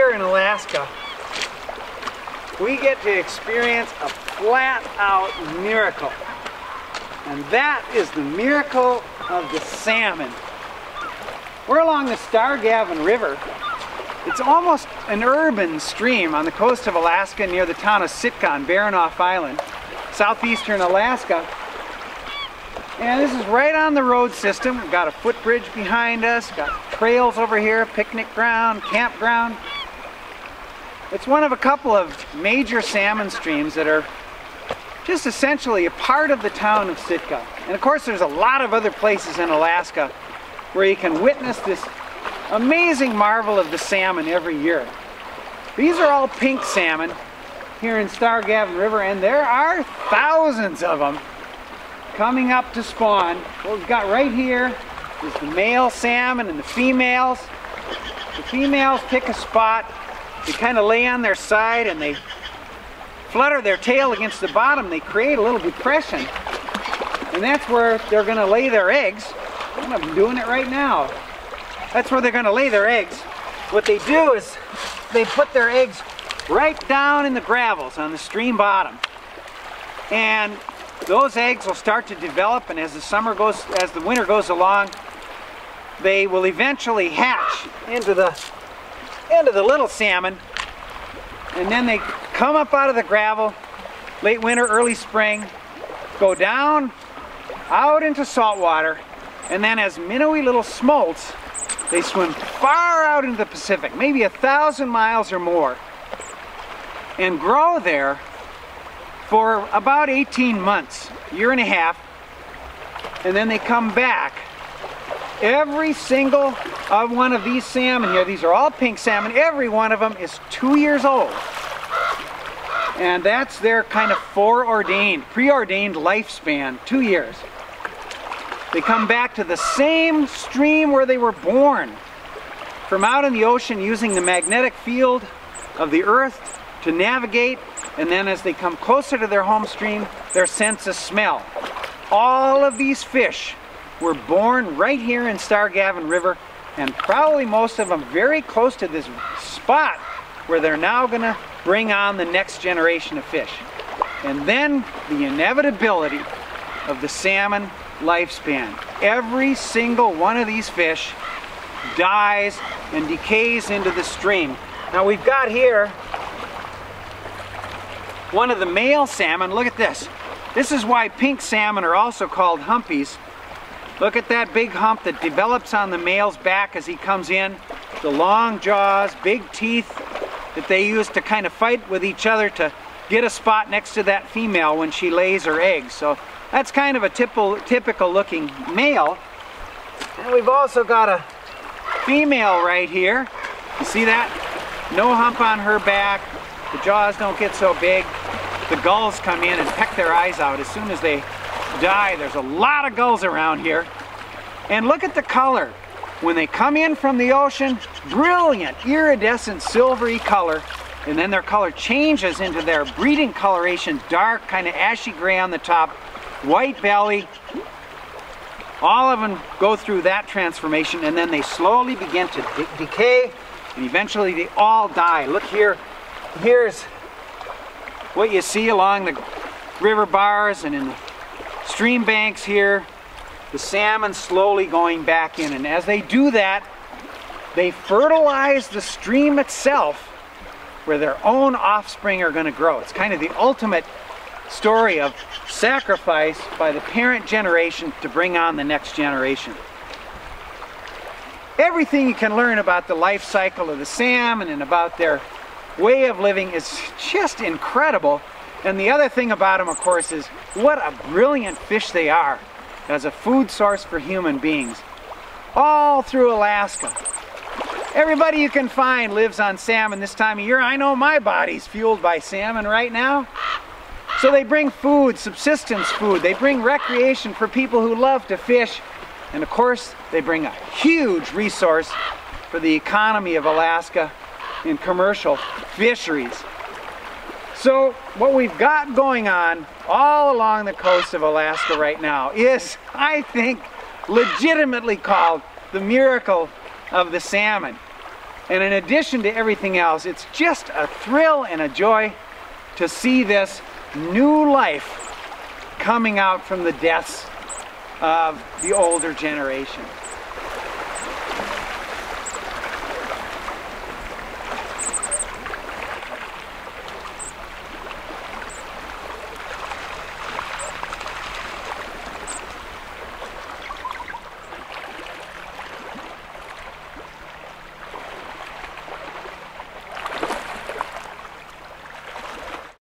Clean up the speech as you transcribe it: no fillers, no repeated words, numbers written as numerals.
here in Alaska, we get to experience a flat-out miracle. And that is the miracle of the salmon. We're along the Stargavin River. It's almost an urban stream on the coast of Alaska near the town of Sitka on Baranof Island, southeastern Alaska. And this is right on the road system. We've got a footbridge behind us, got trails over here, picnic ground, campground. It's one of a couple of major salmon streams that are just essentially a part of the town of Sitka. And of course there's a lot of other places in Alaska where you can witness this amazing marvel of the salmon every year. These are all pink salmon here in Stargavin River, and there are thousands of them coming up to spawn. What we've got right here is the male salmon and the females. The females pick a spot, they kind of lay on their side and they flutter their tail against the bottom. They create a little depression, and that's where they're going to lay their eggs. One of them doing it right now. That's where they're going to lay their eggs. What they do is they put their eggs right down in the gravels on the stream bottom, and those eggs will start to develop, and as the winter goes along, they will eventually hatch into the little salmon, and then they come up out of the gravel late winter, early spring, go down out into salt water, and then as minnowy little smolts, they swim far out into the Pacific, maybe 1,000 miles or more, and grow there for about 18 months, year and a half, and then they come back. Every single one of these salmon here, these are all pink salmon, every one of them is 2 years old. And that's their kind of preordained lifespan, 2 years. They come back to the same stream where they were born, from out in the ocean using the magnetic field of the earth to navigate, and then as they come closer to their home stream, their sense of smell. All of these fish were born right here in Stargavin River, and probably most of them very close to this spot where they're now going to bring on the next generation of fish. And then the inevitability of the salmon lifespan. Every single one of these fish dies and decays into the stream. Now we've got here one of the male salmon. Look at this. This is why pink salmon are also called humpies. Look at that big hump that develops on the male's back as he comes in. The long jaws, big teeth that they use to kind of fight with each other to get a spot next to that female when she lays her eggs. So that's kind of a typical looking male. And we've also got a female right here. You see that? No hump on her back. The jaws don't get so big. The gulls come in and peck their eyes out as soon as they die. There's a lot of gulls around here. And look at the color. When they come in from the ocean, brilliant, iridescent, silvery color, and then their color changes into their breeding coloration, dark, kind of ashy gray on the top, white belly. All of them go through that transformation, and then they slowly begin to decay, and eventually they all die. Look here. Here's what you see along the river bars and in the stream banks here. The salmon slowly going back in, and as they do that, they fertilize the stream itself where their own offspring are going to grow. It's kind of the ultimate story of sacrifice by the parent generation to bring on the next generation. Everything you can learn about the life cycle of the salmon and about their way of living is just incredible. And the other thing about them, of course, is what a brilliant fish they are as a food source for human beings. All through Alaska. Everybody you can find lives on salmon this time of year. I know my body's fueled by salmon right now. So they bring food, subsistence food. They bring recreation for people who love to fish. And of course, they bring a huge resource for the economy of Alaska in commercial fisheries. So what we've got going on all along the coast of Alaska right now is, I think, legitimately called the miracle of the salmon. And in addition to everything else, it's just a thrill and a joy to see this new life coming out from the deaths of the older generation.